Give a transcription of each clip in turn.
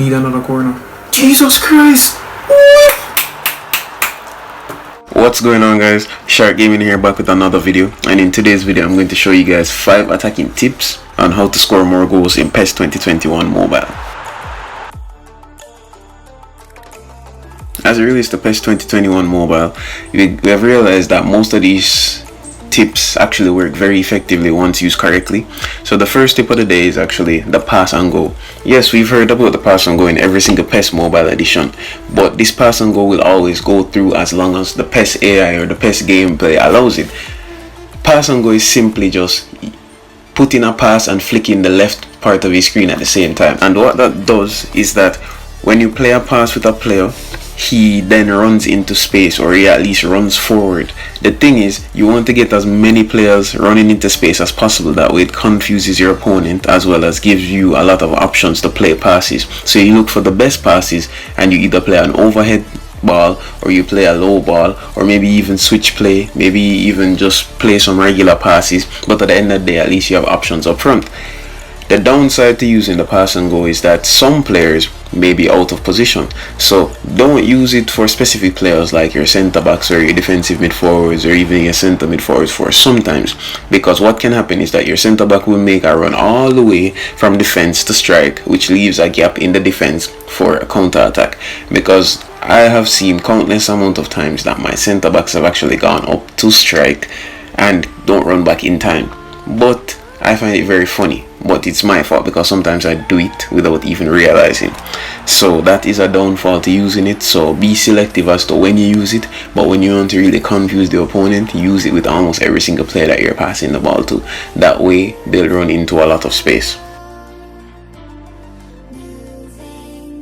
need another corner. Jesus Christ! What's going on, guys? Sharc Gaming here, back with another video, and in today's video I'm going to show you guys 5 attacking tips on how to score more goals in PES 2021 mobile. As it relates to PES 2021 mobile, we have realized that most of these tips actually work very effectively once used correctly. So the first tip of the day is actually the pass and go. Yes, we've heard about the pass and go in every single PES mobile edition, but this pass and go will always go through as long as the PES AI or the PES gameplay allows it. Pass and go is simply just putting a pass and flicking the left part of your screen at the same time, and what that does is that when you play a pass with a player, he then runs into space, or he at least runs forward. The thing is, you want to get as many players running into space as possible. That way it confuses your opponent as well as gives you a lot of options to play passes. So you look for the best passes and you either play an overhead ball or you play a low ball, or maybe even switch play, maybe even just play some regular passes, but at the end of the day at least you have options up front. The downside to using the pass and go is that some players may be out of position, so don't use it for specific players like your centre backs or your defensive mid forwards or even your centre mid forwards for sometimes, because what can happen is that your centre back will make a run all the way from defense to strike, which leaves a gap in the defense for a counter attack. Because I have seen countless amount of times that my centre backs have actually gone up to strike and don't run back in time, but I find it very funny, but it's my fault because sometimes I do it without even realizing. So that is a downfall to using it. So be selective as to when you use it, but when you want to really confuse the opponent, use it with almost every single player that you're passing the ball to. That way they'll run into a lot of space.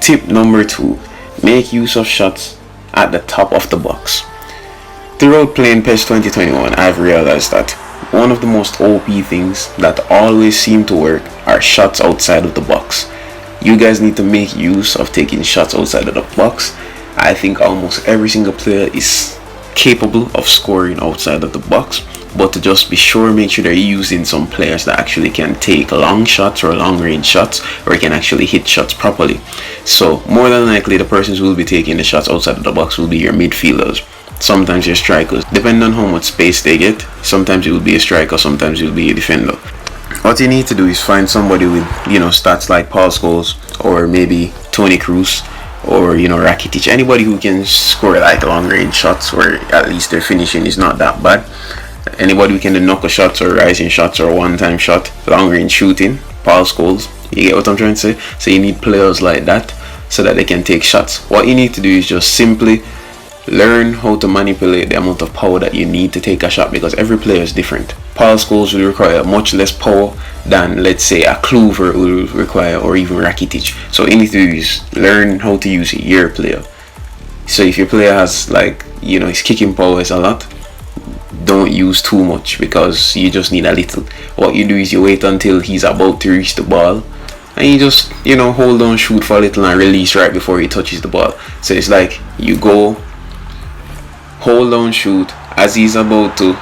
Tip number 2, make use of shots at the top of the box. Throughout playing PES 2021, I've realized that one of the most OP things that always seem to work are shots outside of the box. You guys need to make use of taking shots outside of the box. I think almost every single player is capable of scoring outside of the box, but to just be sure, make sure they're using some players that actually can take long shots or long range shots, or can actually hit shots properly. So more than likely the persons who will be taking the shots outside of the box will be your midfielders, sometimes your strikers, depending on how much space they get. Sometimes it will be a striker, sometimes it will be a defender. What you need to do is find somebody with, stats like Paul Scholes or maybe Tony Cruz or Rakitic, anybody who can score like long range shots, or at least their finishing is not that bad. Anybody who can do knuckle shots or rising shots or one-time shot, long range shooting, Paul Scholes. You get what I'm trying to say? So you need players like that so that they can take shots. What you need to do is just simply learn how to manipulate the amount of power that you need to take a shot, because every player is different. Paul Scholes will require much less power than, let's say, a Kluivert will require, or even Rakitic. So you need to do is learn how to use your player. So if your player has his kicking power is a lot, don't use too much because you just need a little. What you do is you wait until he's about to reach the ball, and you just hold on, shoot for a little and release right before he touches the ball. So it's like you go, hold on, shoot, as he's about to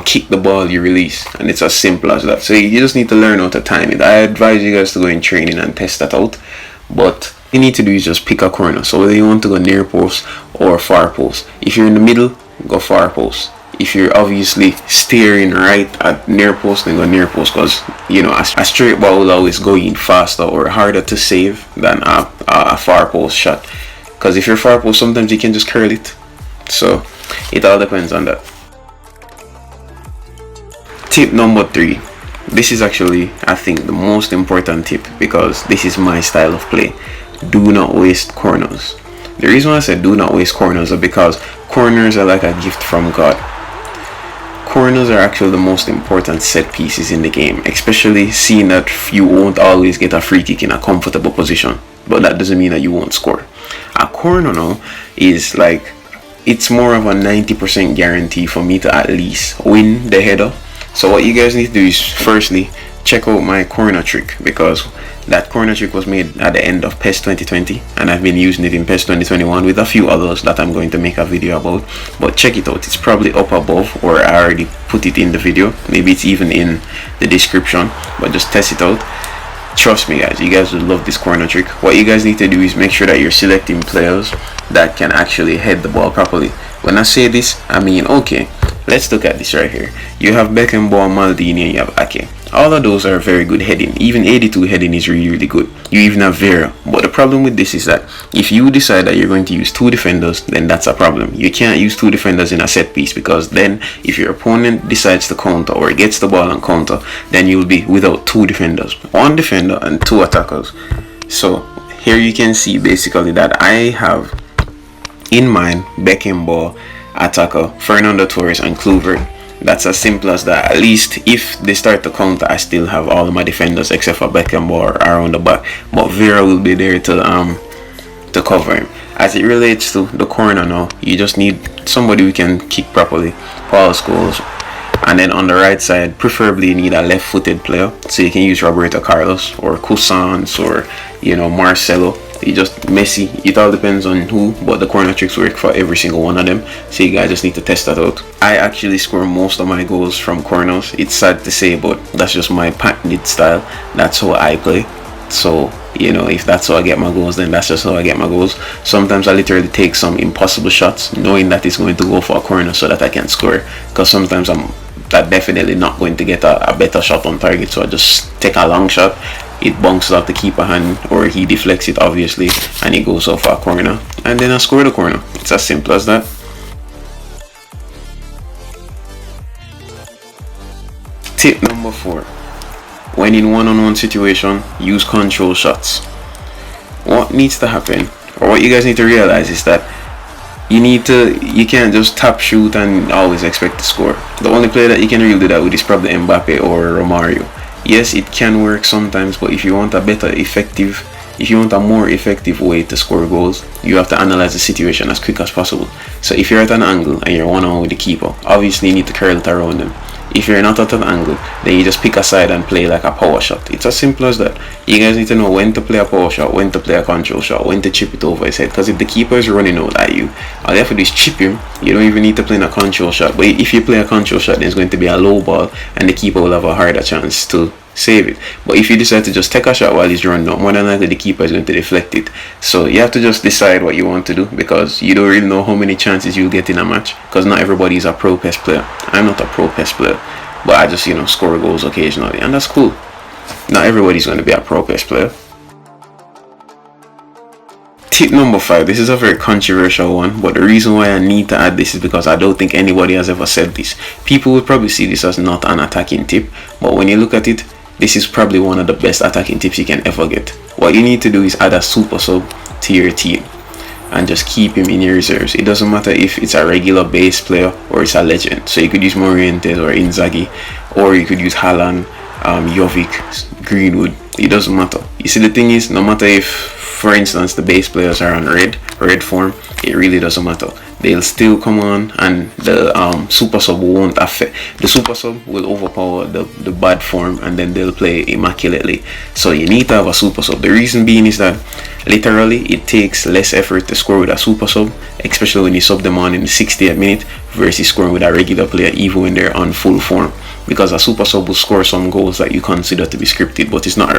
kick the ball, you release, and it's as simple as that. So you just need to learn how to time it. I advise you guys to go in training and test that out, but you need to do is just pick a corner. So whether you want to go near post or far post, if you're in the middle, go far post. If you're obviously staring right at near post, then go near post, because a straight ball will always go in faster or harder to save than a far post shot, because if you're far post, sometimes you can just curl it. So it all depends on that. Tip number 3. This is actually, I think, the most important tip, because this is my style of play. Do not waste corners. The reason why I said do not waste corners is because corners are like a gift from God. Corners are actually the most important set pieces in the game, especially seeing that you won't always get a free kick in a comfortable position, but that doesn't mean that you won't score. A corner now is it's more of a 90% guarantee for me to at least win the header. So what you guys need to do is firstly check out my corner trick, because that corner trick was made at the end of PES 2020 and I've been using it in PES 2021 with a few others that I'm going to make a video about. But check it out, it's probably up above, or I already put it in the video, maybe it's even in the description, but just test it out. Trust me guys, you guys will love this corner trick. What you guys need to do is make sure that you're selecting players that can actually head the ball properly. When I say this, I mean, okay, let's look at this right here. You have Beckenbauer, Maldini, and you have Ake. All of those are very good heading. Even 82 heading is really good. You even have Vera. But the problem with this is that if you decide that you're going to use 2 defenders, then that's a problem. You can't use 2 defenders in a set piece, because then if your opponent decides to counter or gets the ball and counter, then you'll be without 2 defenders. 1 defender and 2 attackers. So here you can see basically that I have in mind Beckenbauer, attacker, Fernando Torres, and Kluivert. That's as simple as that. At least if they start to counter, I still have all of my defenders except for Beckenbauer around the back. But Vera will be there to cover him. As it relates to the corner now, you just need somebody who can kick properly. Paul Scholes. And then on the right side, preferably you need a left-footed player. So you can use Roberto Carlos or Cousins or, you know, Marcelo. You just Messi. It all depends on who, but the corner tricks work for every single one of them. So you guys just need to test that out. I actually score most of my goals from corners. It's sad to say, but that's just my patented style. That's how I play. So, you know, if that's how I get my goals, then that's just how I get my goals. Sometimes I literally take some impossible shots, knowing that it's going to go for a corner so that I can score. Because sometimes I'm definitely not going to get a better shot on target, so I just take a long shot. It bounces off the keeper hand, or he deflects it obviously, and it goes off a corner, and then I score the corner. It's as simple as that. Tip number 4: when in one-on-one situation, use control shots. What needs to happen, or what you guys need to realize, is that you can't just tap shoot and always expect to score. The only player that you can really do that with is probably Mbappe or Romario. Yes, it can work sometimes, but if you want a more effective way to score goals, you have to analyze the situation as quick as possible. So if you're at an angle and you're one-on-one with the keeper, obviously you need to curl it around them. If you're not at an angle, then you just pick a side and play like a power shot. It's as simple as that. You guys need to know when to play a power shot, when to play a control shot, when to chip it over his head. Because if the keeper is running out at you, all you have to do is chip him. You don't even need to play a control shot. But if you play a control shot, then it's going to be a low ball, and the keeper will have a harder chance to save it. But if you decide to just take a shot while he's running out, more than likely the keeper is going to deflect it. So you have to just decide what you want to do, because you don't really know how many chances you'll get in a match, because not everybody is a pro PES player. I'm not a pro PES player, but I just, you know, score goals occasionally, and that's cool. Not everybody's going to be a pro PES player. Tip number 5. This is a very controversial one, but the reason why I need to add this is because I don't think anybody has ever said this. People would probably see this as not an attacking tip, but when you look at it, this is probably one of the best attacking tips you can ever get. What you need to do is add a super sub to your team and just keep him in your reserves. It doesn't matter if it's a regular base player or it's a legend. So you could use Morientes or Inzaghi, or you could use Haaland, Jovic, Greenwood. It doesn't matter. You see, the thing is, no matter if, for instance, the base players are on red form, it really doesn't matter. They'll still come on, and the super sub won't affect. The super sub will overpower the bad form, and then they'll play immaculately. So you need to have a super sub. The reason being is that literally it takes less effort to score with a super sub, especially when you sub them on in the 60th minute versus scoring with a regular player even when they're on full form. Because a super sub will score some goals that you consider to be scripted, but it's not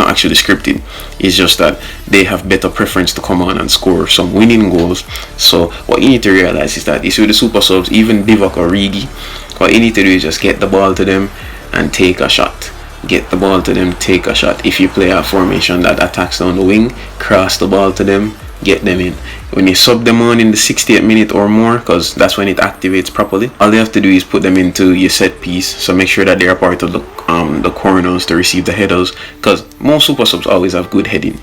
actually scripted. It's just that they have better preference to come on and score some winning goals. So what you need to realize is that with the super subs, even Divock or Rigi, what you need to do is just get the ball to them and take a shot. Get the ball to them, take a shot. If you play a formation that attacks down the wing, cross the ball to them, get them in. When you sub them on in the 60th minute or more, because that's when it activates properly, all you have to do is put them into your set piece. So make sure that they're part of the corners to receive the headers, because most super subs always have good heading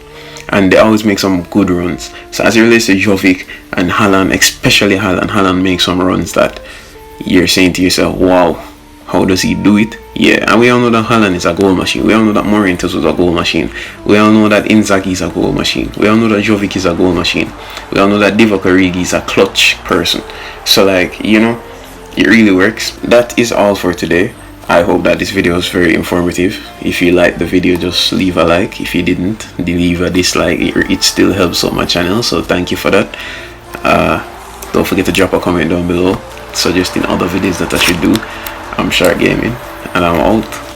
and they always make some good runs. So as it relates to Jovic and Haaland, especially Haaland makes some runs that you're saying to yourself, wow, how does he do it? Yeah, and we all know that Haaland is a goal machine. We all know that Morientes was a goal machine. We all know that Inzaghi is a goal machine. We all know that Jovic is a goal machine. We all know that Divock Origi is a clutch person. So, like, you know, it really works. That is all for today. I hope that this video was very informative. If you liked the video, just leave a like. If you didn't, leave a dislike. It still helps out my channel, so thank you for that. Don't forget to drop a comment down below suggesting other videos that I should do. I'm Sharc Gaming, and I'm out.